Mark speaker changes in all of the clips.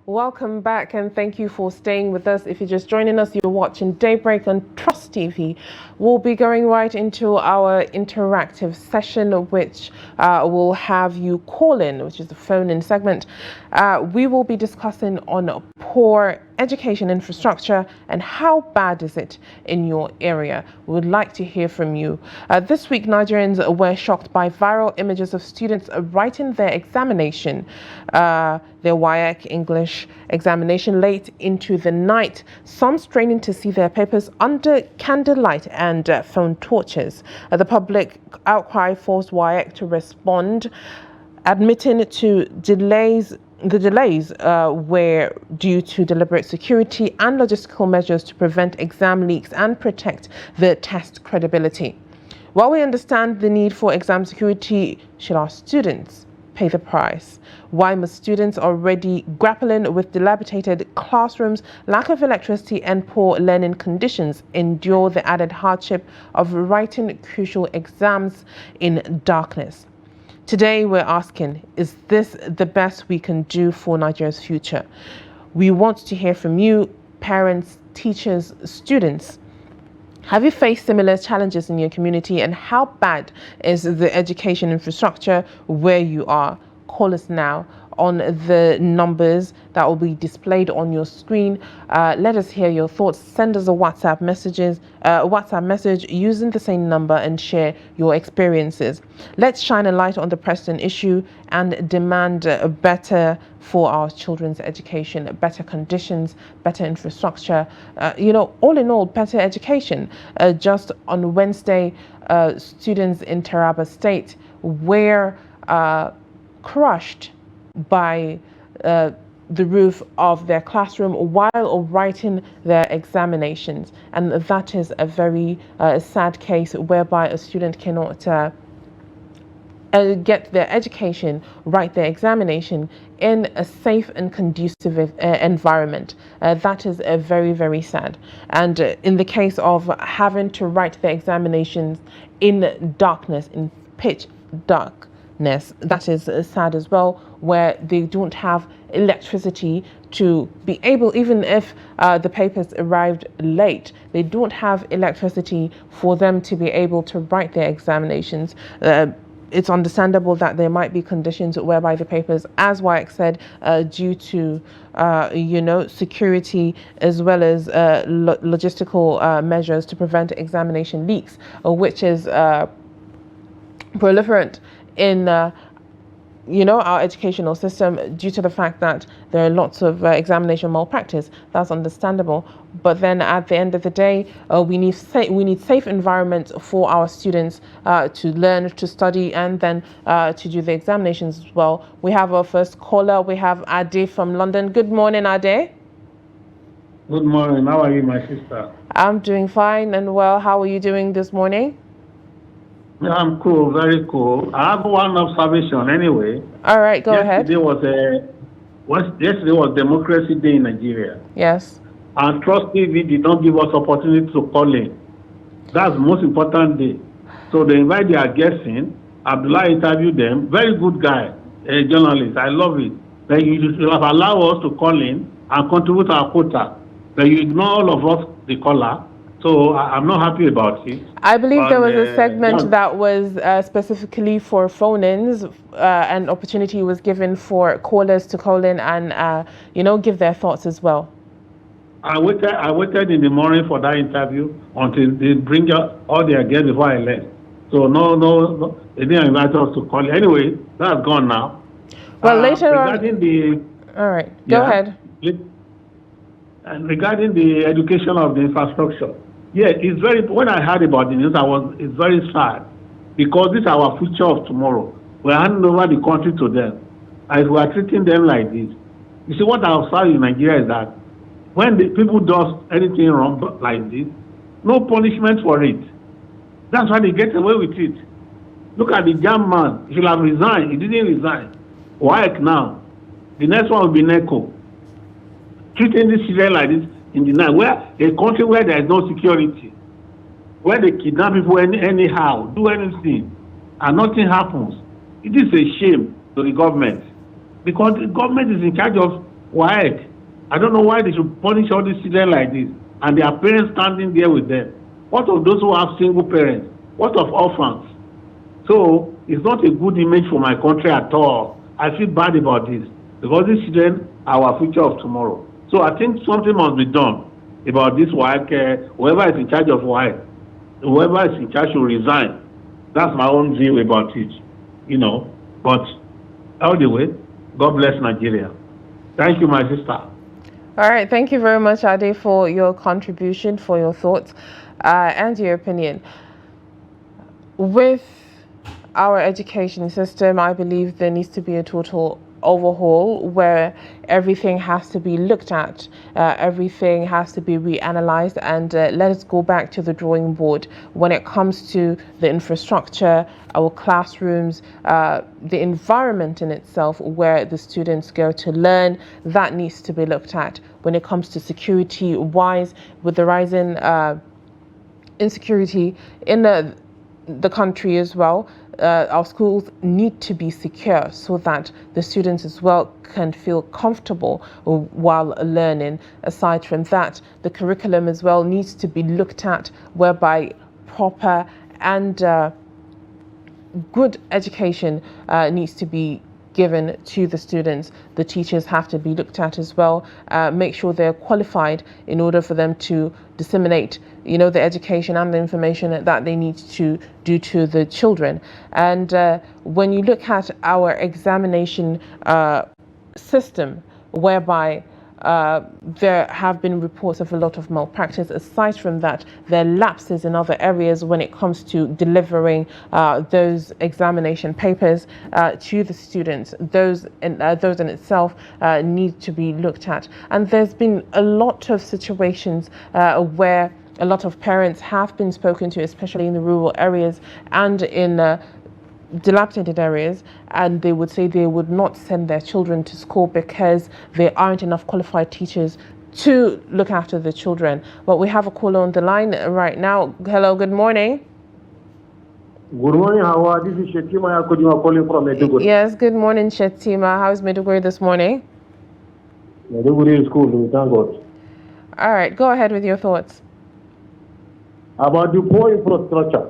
Speaker 1: Welcome back and thank you for staying with us. If you're just joining us, you're watching Daybreak on Trust TV. We'll be going right into our interactive session, which will have you call in, which is the phone-in segment. We will be discussing on poor education infrastructure and how bad is it in your area. We would like to hear from you. This week, Nigerians were shocked by viral images of students writing their examination, their WAEC English examination late into the night, some straining to see their papers under candlelight and phone torches. The public outcry forced WAEC to respond, admitting to delays. The delays were due to deliberate security and logistical measures to prevent exam leaks and protect the test credibility. While we understand the need for exam security, should our students pay the price? Why must students already grappling with dilapidated classrooms, lack of electricity and poor learning conditions endure the added hardship of writing crucial exams in darkness? Today we're asking, is this the best we can do for Nigeria's future? We want to hear from you, parents, teachers, students. Have you faced similar challenges in your community, and how bad is the education infrastructure where you are? Call us now on the numbers that will be displayed on your screen. Let us hear your thoughts. Send us a WhatsApp message using the same number and share your experiences. Let's shine a light on the pressing issue and demand better for our children's education, better conditions, better infrastructure, all in all, better education. Just on Wednesday, students in Taraba State were crushed by the roof of their classroom while writing their examinations, and that is a very sad case whereby a student cannot get their education, write their examination in a safe and conducive environment. That is very, very sad. And in the case of having to write their examinations in darkness, in pitch dark, that is sad as well, where they don't have electricity to be able, even if the papers arrived late, they don't have electricity for them to be able to write their examinations. It's understandable that there might be conditions whereby the papers, as Wyek said, due to security as well as logistical measures to prevent examination leaks, which is proliferant in our educational system due to the fact that there are lots of examination malpractice. That's understandable, but then at the end of the day, we need safe environments for our students to learn, to study, and then to do the examinations as well. We have our first caller. We have Ade from London. Good morning, Ade.
Speaker 2: Good morning. How are you, my sister?
Speaker 1: I'm doing fine and well. How are you doing this morning?
Speaker 2: I'm cool, very cool. I have one observation anyway.
Speaker 1: All right, go ahead.
Speaker 2: Yesterday was Democracy Day in Nigeria.
Speaker 1: Yes.
Speaker 2: And Trust TV did not give us opportunity to call in. That's the most important day. So they invite their guests in. Abdullah interviewed them. Very good guy, a journalist. I love it. But you have allowed us to call in and contribute our quota. But you ignore all of us, the caller. So I'm not happy about it.
Speaker 1: I believe there was a segment that was specifically for phone-ins. An opportunity was given for callers to call in and give their thoughts as well.
Speaker 2: I waited in the morning for that interview until they bring out all their guests before I left. So no, they didn't invite us to call. Anyway, that's gone now.
Speaker 1: Well, later on. All right, go ahead.
Speaker 2: And regarding the education of the infrastructure. Yeah, when I heard about the news, it's very sad, because this is our future of tomorrow. We're handing over the country to them. As we are treating them like this. You see, what I observe in Nigeria is that when the people do anything wrong like this, no punishment for it. That's why they get away with it. Look at the jam man. He should have resigned. He didn't resign. Why now? The next one will be NECO. Treating this children like this in the night, where a country where there is no security, where they kidnap people anyhow, do anything, and nothing happens. It is a shame to the government, because the government is in charge of Why? I don't know why they should punish all these children like this, and their parents standing there with them. What of those who have single parents? What of orphans? So it's not a good image for my country at all. I feel bad about this because these children are our future of tomorrow. So I think something must be done about this WAEC. Whoever is in charge of WAEC, whoever is in charge should resign. That's my own view about it, you know. But all the way, God bless Nigeria. Thank you, my sister.
Speaker 1: All right, thank you very much, Ade, for your contribution, for your thoughts and your opinion. With our education system, I believe there needs to be a total overhaul where everything has to be looked at, everything has to be reanalyzed, and let us go back to the drawing board when it comes to the infrastructure, our classrooms, the environment in itself where the students go to learn. That needs to be looked at. When it comes to security wise, with the rising insecurity in the country as well, our schools need to be secure so that the students as well can feel comfortable while learning. Aside from that, the curriculum as well needs to be looked at, whereby proper and good education needs to be given to the students. The teachers have to be looked at as well, make sure they're qualified in order for them to disseminate, you know, the education and the information that they need to do to the children. And when you look at our examination system, whereby there have been reports of a lot of malpractice. Aside from that, there are lapses in other areas when it comes to delivering those examination papers to the students. Those in itself need to be looked at. And there's been a lot of situations where a lot of parents have been spoken to, especially in the rural areas and in dilapidated areas, and they would say they would not send their children to school because there aren't enough qualified teachers to look after the children. But we have a caller on the line right now. Hello, good morning.
Speaker 3: Good morning, Hauwa. This is Shetima Yakodima calling from Maiduguri.
Speaker 1: Yes, good morning, Shetima. How's Maiduguri this morning?
Speaker 3: Maiduguri is cool, thank God.
Speaker 1: All right, go ahead with your thoughts.
Speaker 3: About the poor infrastructure.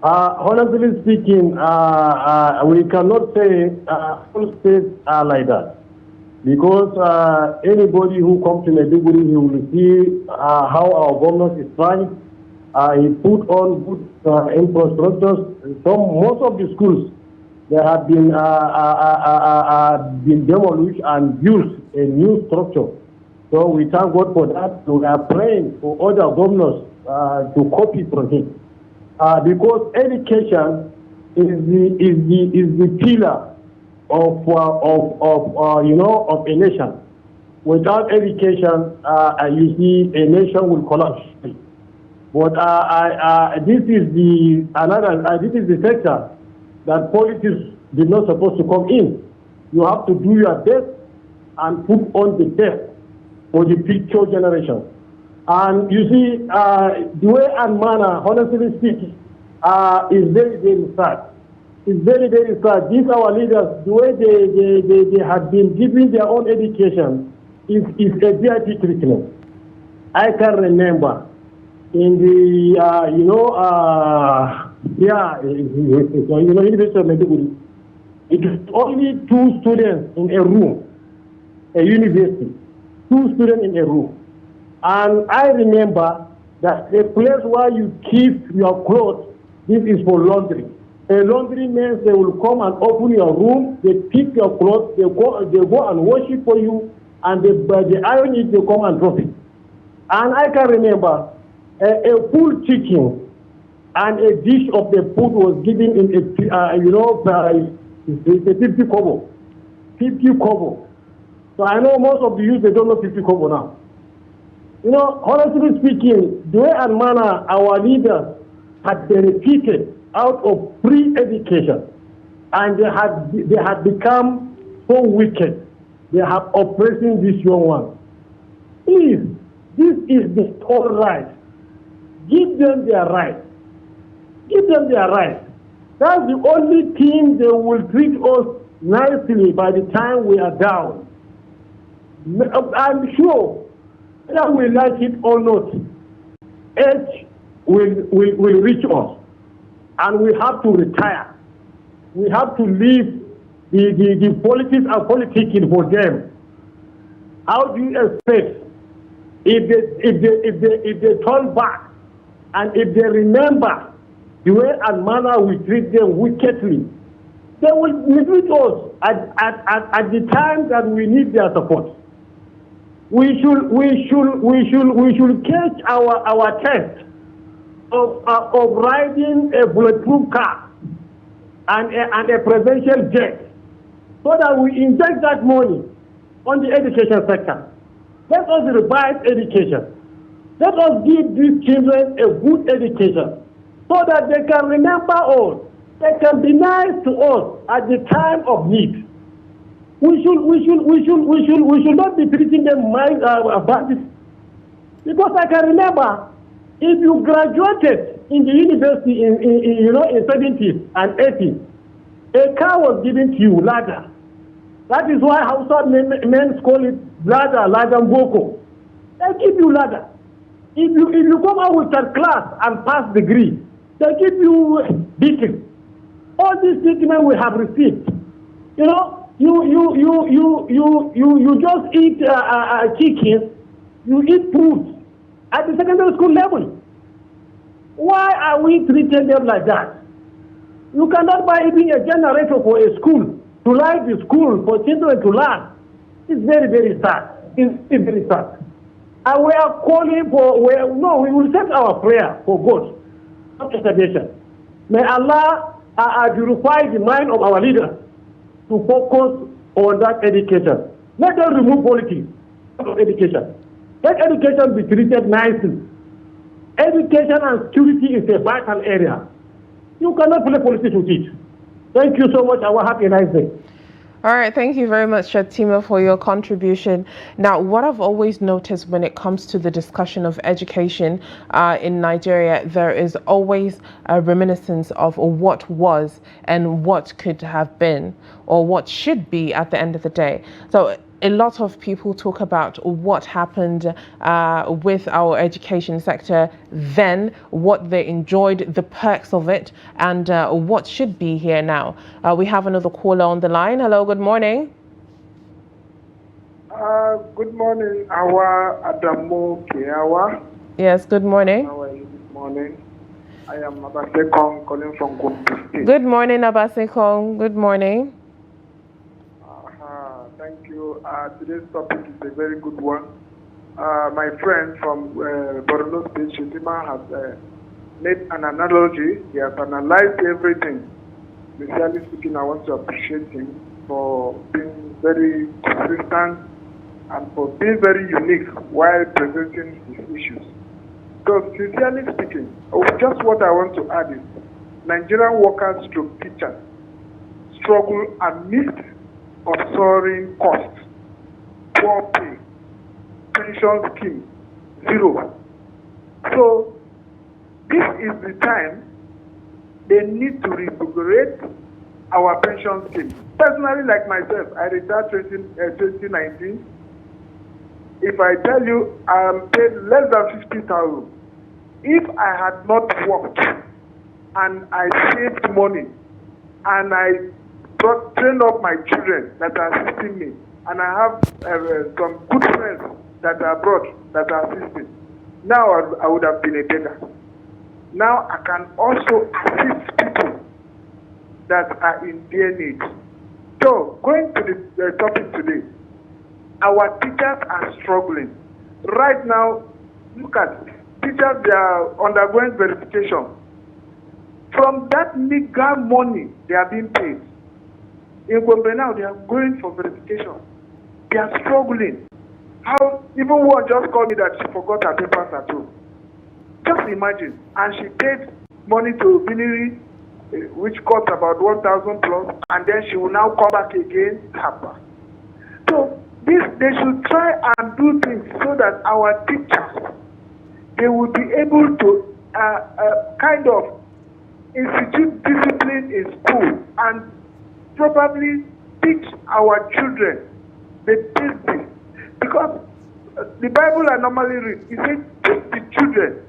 Speaker 3: Honestly speaking, we cannot say all states are like that, because anybody who comes to Maiduguri, he will see how our government is trying. He put on good infrastructures. Most of the schools, they have been demolished and built a new structure. So we thank God for that. So we are praying for other governors to copy from him. Because education is the pillar of a nation. Without education, you see a nation will collapse. But this is the sector that politics did not supposed to come in. You have to do your best and put on the best for the future generation. And you see, the way and manner, honestly speaking, is very, very sad. It's very, very sad. These our leaders, the way they have been giving their own education is a VIP treatment. I can remember in the, University of Maiduguri, it was only 2 students in a room, a university, 2 students in a room. And I remember that the place where you keep your clothes, this is for laundry. A laundry means they will come and open your room, they pick your clothes, they go and wash it for you, and they iron it, they come and drop it. And I can remember a full chicken and a dish of the food was given in a 50 kobo. 50 kobo. So I know most of the youth, they don't know 50 kobo now. You know, honestly speaking, the way and manner our leaders had benefited out of free education, and they had become so wicked, they have oppressing this young one. Please, this is the all right. Give them their right. Give them their right. That's the only thing they will treat us nicely by the time we are down. I'm sure whether we like it or not, age will reach us, and we have to retire. We have to leave the politics and politicking for them. How do you expect if they turn back and if they remember the way and manner we treat them wickedly, they will neglect us at the time that we need their support. We should catch our test of riding a bulletproof car and a presidential jet, so that we inject that money on the education sector. Let us revise education. Let us give these children a good education, so that they can remember us. They can be nice to us at the time of need. We should not be treating them bandits. Because I can remember, if you graduated in the university in 70s and 80s, a car was given to you, ladder. That is why Hausa men call it ladder boko. They give you ladder. If you come out with third class and pass degree, they give you beacon. All these treatment we have received, you just eat chicken, you eat fruit at the secondary school level. Why are we treating them like that? You cannot buy even a generator for a school to light the school for children to learn. It's very, very sad. It's very sad. And we are calling for, we will take our prayer for God, not salvation. May Allah purify the mind of our leaders to focus on that education. Let them remove politics from education. Let education be treated nicely. Education and security is a vital area. You cannot play politics with it. Thank you so much. I will have a nice day.
Speaker 1: All right, thank you very much, Shatima, for your contribution. Now, what I've always noticed when it comes to the discussion of education in Nigeria, there is always a reminiscence of what was and what could have been, or what should be at the end of the day. So a lot of people talk about what happened with our education sector then, what they enjoyed, the perks of it, and what should be here now. We have another caller on the line. Hello, good morning.
Speaker 4: Good morning, Hauwa Adamu Kiyawa.
Speaker 1: Yes, good morning.
Speaker 4: How are you this morning? I am Abasekong calling from Gombe State.
Speaker 1: Good morning, Abasekong. Good morning.
Speaker 4: Thank you. Today's topic is a very good one. My friend from Borno State, Shatima, has made an analogy. He has analyzed everything. Sincerely speaking, I want to appreciate him for being very consistent and for being very unique while presenting his issues. Because sincerely speaking, just what I want to add is Nigerian workers stroke teachers struggle amidst of soaring costs, poor pay, pension scheme, zero. So this is the time they need to revigorate our pension scheme. Personally, like myself, I retired 2019. If I tell you I'm paid less than 50,000, if I had not worked and I saved money and I train up my children that are assisting me, and I have some good friends that are abroad that are assisting. Now I would have been a beggar. Now I can also assist people that are in their need. So going to the topic today, our teachers are struggling. Right now, look at teachers, they are undergoing verification. From that meager money they are being paid, in Gombe now, they are going for verification. They are struggling. How, even one just called me that she forgot her papers at home. Just imagine. And she paid money to Biniri, which cost about 1,000 plus, and then she will now come back again. So they should try and do things so that our teachers, they will be able to kind of institute discipline in school and probably teach our children the basics. the Bible I normally read, it says, teach the children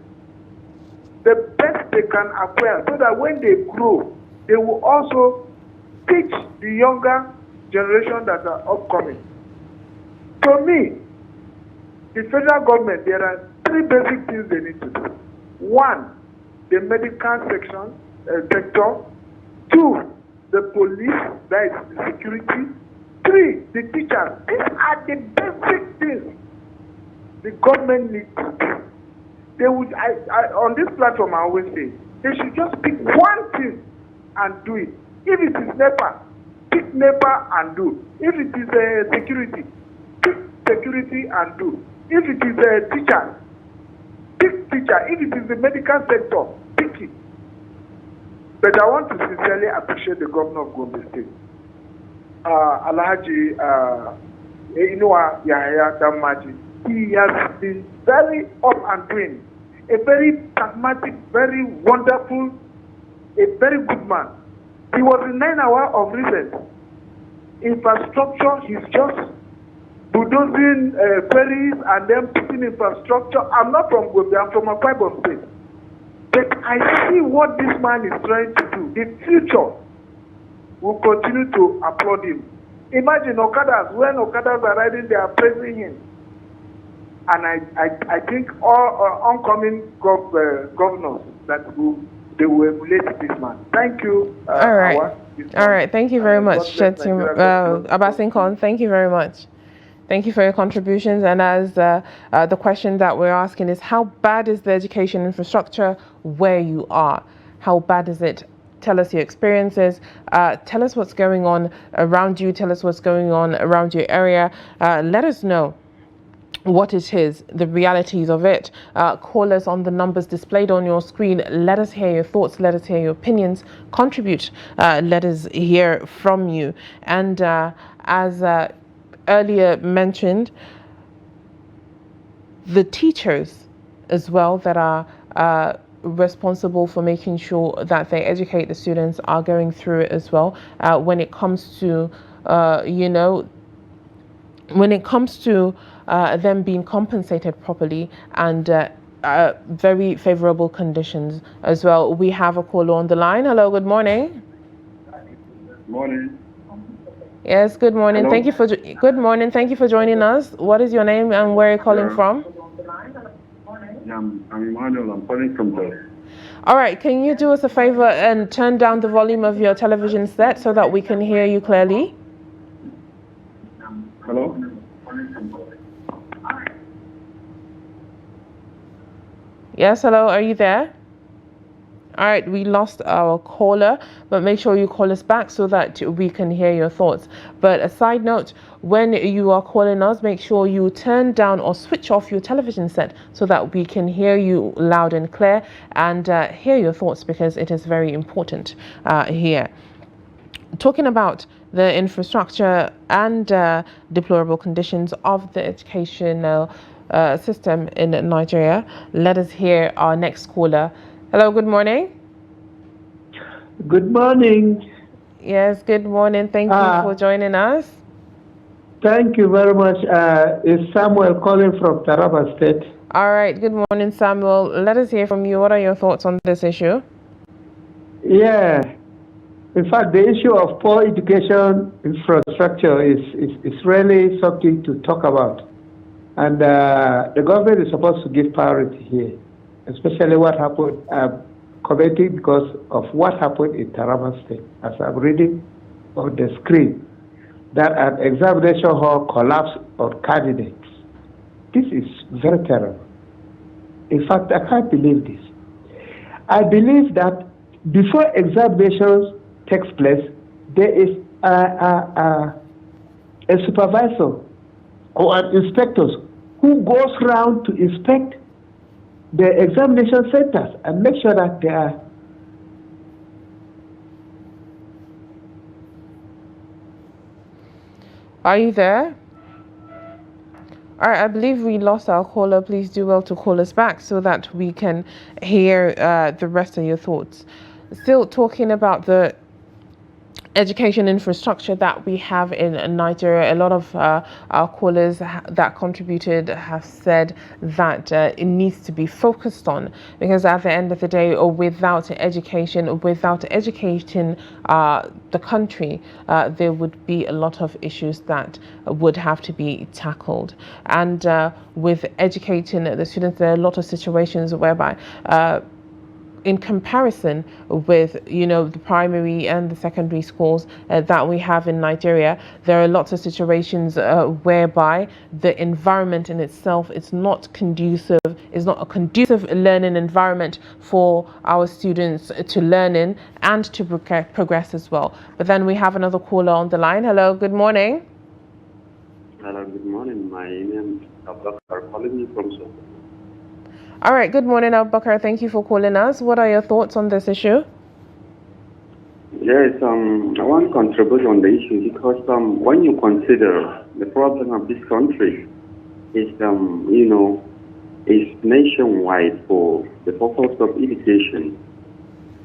Speaker 4: the best they can acquire, so that when they grow, they will also teach the younger generation that are upcoming. To me, the federal government, there are 3 basic things they need to do. 1, the medical sector. 2, the police, that is the security. 3, the teachers. These are the basic things the government needs to do. They would, on this platform, I always say, they should just pick one thing and do it. If it is NEPA, pick NEPA and do. If it is security, pick security and do. If it is a teacher, pick teacher. If it is the medical sector, pick it. But I want to sincerely appreciate the governor of Gombe State, Alhaji Inuwa Yahya Damaji. He has been very up and doing, a very pragmatic, very wonderful, a very good man. He was in 9 hours of recent infrastructure. He's just bulldozing ferries and then putting infrastructure. I'm not from Gombe, I'm from a tribal state. But I see what this man is trying to do. The future will continue to applaud him. Imagine Okadas, when Okadas are riding, they are praising him. And I think all oncoming governors that they will emulate this man. Thank you.
Speaker 1: All right.
Speaker 4: Hauwa.
Speaker 1: All right. Thank you very much, Abasinkon. Thank you very much. Thank you for your contributions. And as the question that we're asking is, how bad is the education infrastructure where you are? How bad is it? Tell us your experiences. Tell us what's going on around you. Tell us what's going on around your area. Let us know what it is, the realities of it. Call us on the numbers displayed on your screen. Let us hear your thoughts. Let us hear your opinions. Contribute. Let us hear from you. And as earlier mentioned, the teachers as well that are responsible for making sure that they educate the students are going through it as well. When it comes to, them being compensated properly and very favorable conditions as well. We have a caller on the line. Hello, good morning.
Speaker 5: Morning.
Speaker 1: Yes, good morning.
Speaker 5: Hello?
Speaker 1: Good morning. Thank you for joining us. What is your name and where are you calling from?
Speaker 5: I'm Emmanuel. I'm calling from the.
Speaker 1: All right. Can you do us a favor and turn down the volume of your television set so that we can hear you clearly?
Speaker 5: Hello?
Speaker 1: Yes, hello. Are you there? All right, we lost our caller, but make sure you call us back so that we can hear your thoughts. But a side note, when you are calling us, make sure you turn down or switch off your television set so that we can hear you loud and clear and hear your thoughts, because it is very important here. Talking about the infrastructure and deplorable conditions of the educational system in Nigeria, let us hear our next caller. Hello, good morning.
Speaker 3: Good morning.
Speaker 1: Yes, good morning. Thank you for joining us.
Speaker 3: Thank you very much. It's Samuel calling from Taraba State.
Speaker 1: All right, good morning, Samuel. Let us hear from you. What are your thoughts on this issue?
Speaker 3: Yeah. In fact, the issue of poor education infrastructure is really something to talk about. And the government is supposed to give priority here, especially what happened, commenting because of what happened in Taraba State. As I'm reading on the screen, that an examination hall collapsed on candidates. This is very terrible. In fact, I can't believe this. I believe that before examinations takes place, there is a supervisor or an inspector who goes around to inspect the examination centers and make sure that they are.
Speaker 1: Are you there? All right, I believe we lost our caller. Please do well to call us back so that we can hear the rest of your thoughts. Still talking about the education infrastructure that we have in Nigeria. A lot of our callers that contributed have said that it needs to be focused on, because at the end of the day, or without education, without educating the country, there would be a lot of issues that would have to be tackled. And with educating the students, there are a lot of situations whereby in comparison with, the primary and the secondary schools that we have in Nigeria, there are lots of situations whereby the environment in itself is not a conducive learning environment for our students to learn in and to progress as well. But then we have another caller on the line. Hello, good morning.
Speaker 6: Hello, good morning. My name is Abubakar, calling you from Sokoto.
Speaker 1: All right, good morning, Abubakar. Thank you for calling us. What are your thoughts on this issue?
Speaker 6: Yes, I want to contribute on the issue because when you consider the problem of this country is, is nationwide for the purpose of education.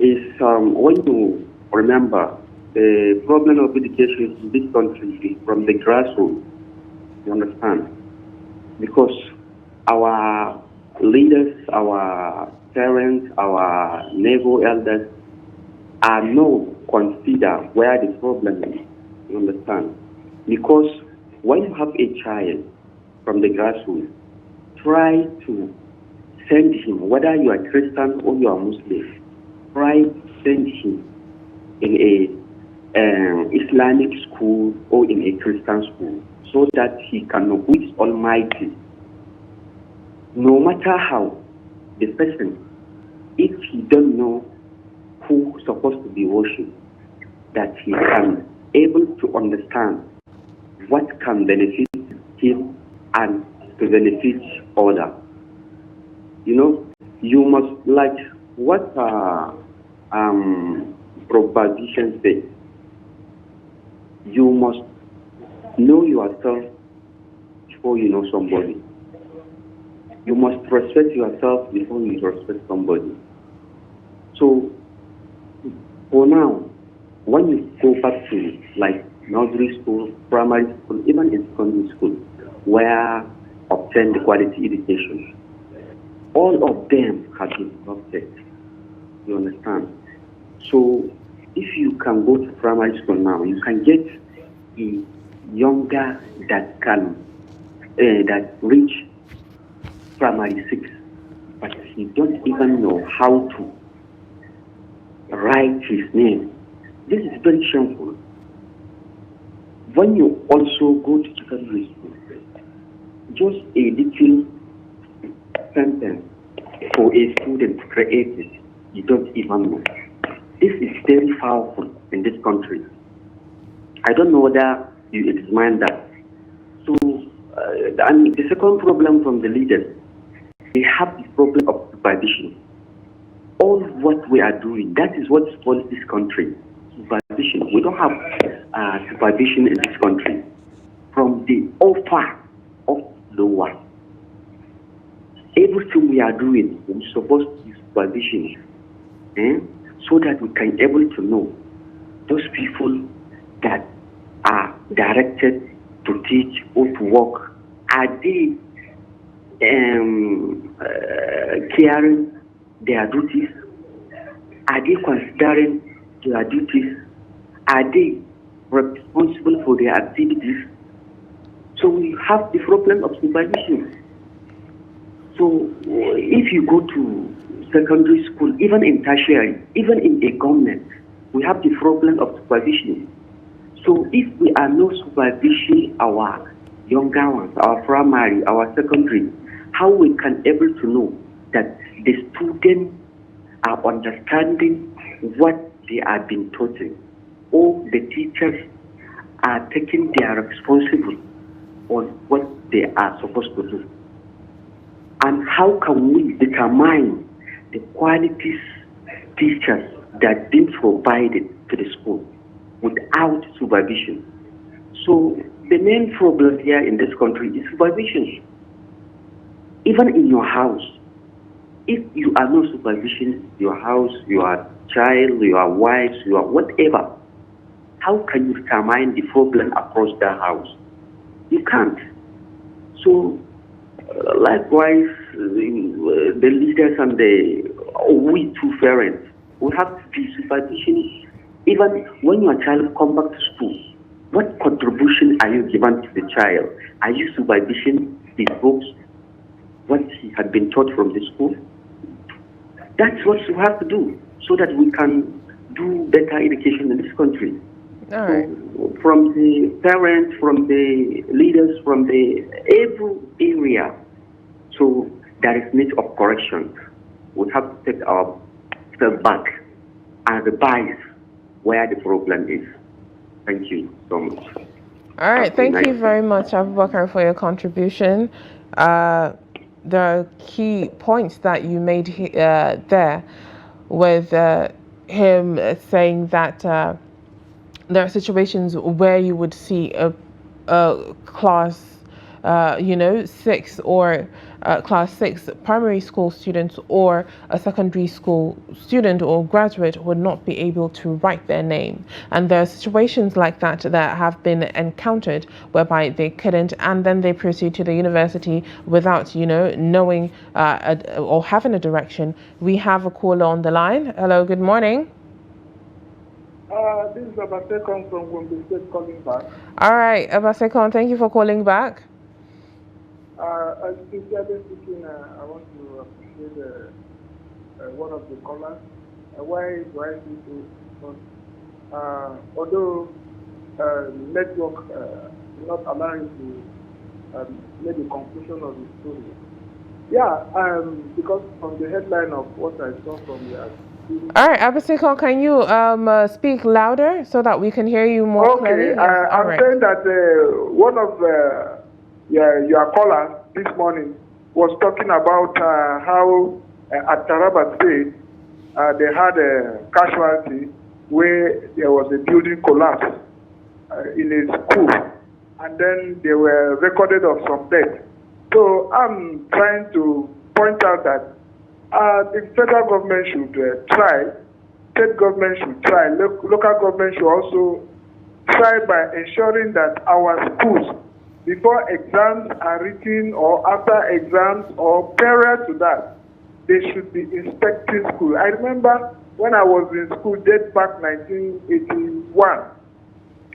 Speaker 6: Is when you remember the problem of education in this country is from the grassroots. You understand? Because our leaders, our parents, our neighbor elders are not consider where the problem is. You understand? Because when you have a child from the grassroots, try to send him, whether you are Christian or you are Muslim, try to send him in a Islamic school or in a Christian school so that he can know who is Almighty. No matter how the person, if he don't know who is supposed to be worshipped, that he can able to understand what can benefit him and to benefit others. You must, like what proposition says, you must know yourself before you know somebody. You must respect yourself before you respect somebody. So, for now, when you go back to like nursery school, primary school, even in secondary school, where obtain the quality education, all of them have been corrupted. You understand? So, if you can go to primary school now, you can get a younger that can that reach primary 6, but he don't even know how to write his name. This is very shameful. When you also go to secondary school, just a little sentence for a student to create it, you don't even know. This is very powerful in this country. I don't know whether you examine that. So, and the second problem from the leaders, they have the problem of supervision. All what we are doing, that is what spoils this country. Supervision. We don't have supervision in this country. From the upper of lower, everything we are doing, we're supposed to be supervision, so that we can able to know those people that are directed to teach or to work. Are they caring their duties? Are they considering their duties? Are they responsible for their activities? So we have the problem of supervision. So if you go to secondary school, even in tertiary, even in a government, we have the problem of supervision. So if we are not supervising our younger ones, our primary, our secondary, how we can able to know that the students are understanding what they are being taught, or the teachers are taking their responsibility on what they are supposed to do? And how can we determine the qualities teachers that been provided to the school without supervision? So the main problem here in this country is supervision. Even in your house, if you are not supervision your house, your child, your wife, your whatever, how can you determine the problem across the house? You can't. So, likewise, the leaders and we two parents, we have to be supervision. Even when your child comes back to school, what contribution are you giving to the child? Are you supervising his books, what he had been taught from the school? That's what you have to do so that we can do better education in this country.
Speaker 1: All right.
Speaker 6: So, from the parents, from the leaders, from the every area, so there is need of correction. We have to take our step back and revise where the problem is. Thank you so much.
Speaker 1: All right. Thank you very much, Abubakar, for your contribution. There are key points that you made there with him saying that there are situations where you would see a class, 6 or class 6 primary school students or a secondary school student or graduate would not be able to write their name. And there are situations like that that have been encountered whereby they couldn't, and then they proceed to the university without, knowing or having a direction. We have a caller on the line. Hello, good morning.
Speaker 4: This is Abasekon from Gombe State calling back.
Speaker 1: All right, Abasekon, thank you for calling back.
Speaker 4: As sincerely speaking, I want to appreciate one of the callers. Why do I do so? Because although network not allowing to make the conclusion of the story. Yeah, because from the headline of what I saw from the
Speaker 1: all right, Abasekon, can you speak louder so that we can hear you more clearly?
Speaker 4: Okay,
Speaker 1: Yes.
Speaker 4: I'm saying that one of your callers this morning was talking about how at Taraba State they had a casualty where there was a building collapse in a school, and then they were recorded of some deaths. So I'm trying to point out that the federal government should try, state government should try, local government should also try by ensuring that our schools, before exams are written or after exams or prior to that, they should be inspecting school. I remember when I was in school, date back 1981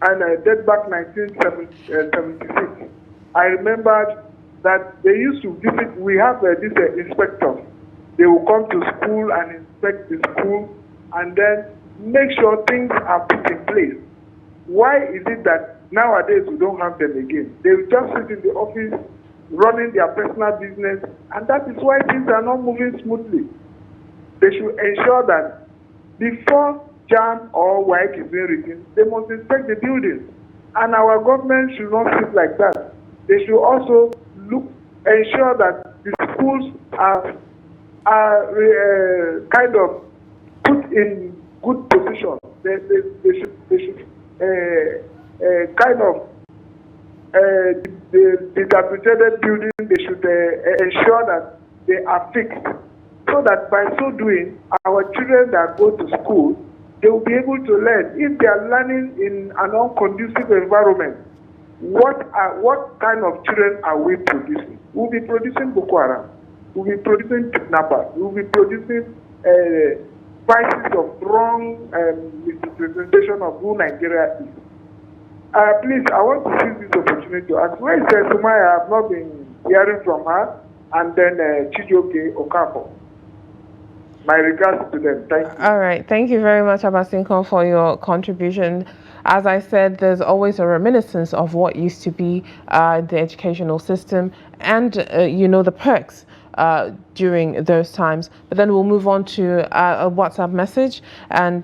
Speaker 4: and date back 1976. I remembered that they used to visit, we have these inspectors. They will come to school and inspect the school and then make sure things are put in place. Why is it that nowadays we don't have them again? They will just sit in the office running their personal business, and that is why things are not moving smoothly. They should ensure that before JAM or WAEC is being written, they must inspect the buildings. And our government should not sit like that. They should also ensure that the schools are kind of put in good position. They should kind of the dilapidated building. They should ensure that they are fixed, so that by so doing, our children that go to school, they will be able to learn. If they are learning in an unconducive environment, what kind of children are we producing? We'll be producing Boko Haram. We'll be producing kidnappers. We'll be producing crisis of wrong misrepresentation of who Nigeria is. Please, I want to use this opportunity to ask, where is Sumaya? I have not been hearing from her, and then Chijioke Okafor. My regards to them. Thank you.
Speaker 1: All right. Thank you very much, Abasinko, for your contribution. As I said, there's always a reminiscence of what used to be the educational system and, the perks during those times. But then we'll move on to a WhatsApp message and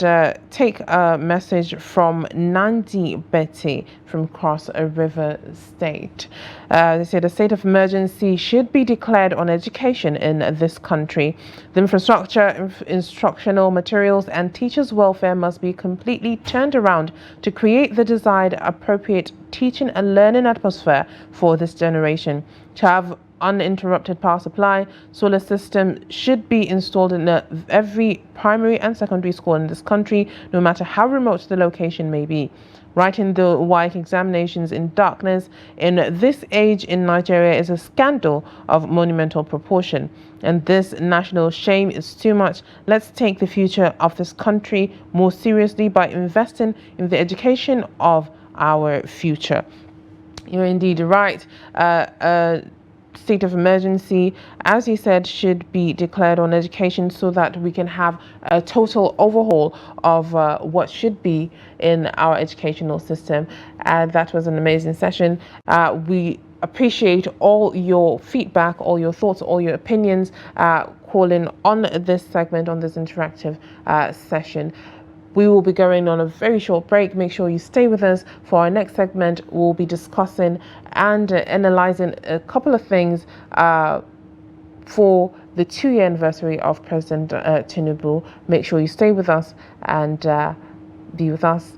Speaker 1: take a message from Nandi Betty from Cross River State. They say the state of emergency should be declared on education in this country. The infrastructure, instructional materials and teachers' welfare must be completely turned around to create the desired appropriate teaching and learning atmosphere for this generation. To have uninterrupted power supply. Solar system should be installed in every primary and secondary school in this country, no matter how remote the location may be. Writing the WAEC examinations in darkness in this age in Nigeria is a scandal of monumental proportion, and this national shame is too much. Let's take the future of this country more seriously by investing in the education of our future. You're indeed right. State of emergency, as you said, should be declared on education so that we can have a total overhaul of what should be in our educational system. And that was an amazing session. We appreciate all your feedback, all your thoughts, all your opinions, calling on this segment, on this interactive session. We will be going on a very short break. Make sure you stay with us for our next segment. We'll be discussing and analyzing a couple of things for the 2-year anniversary of President Tinubu. Make sure you stay with us and be with us.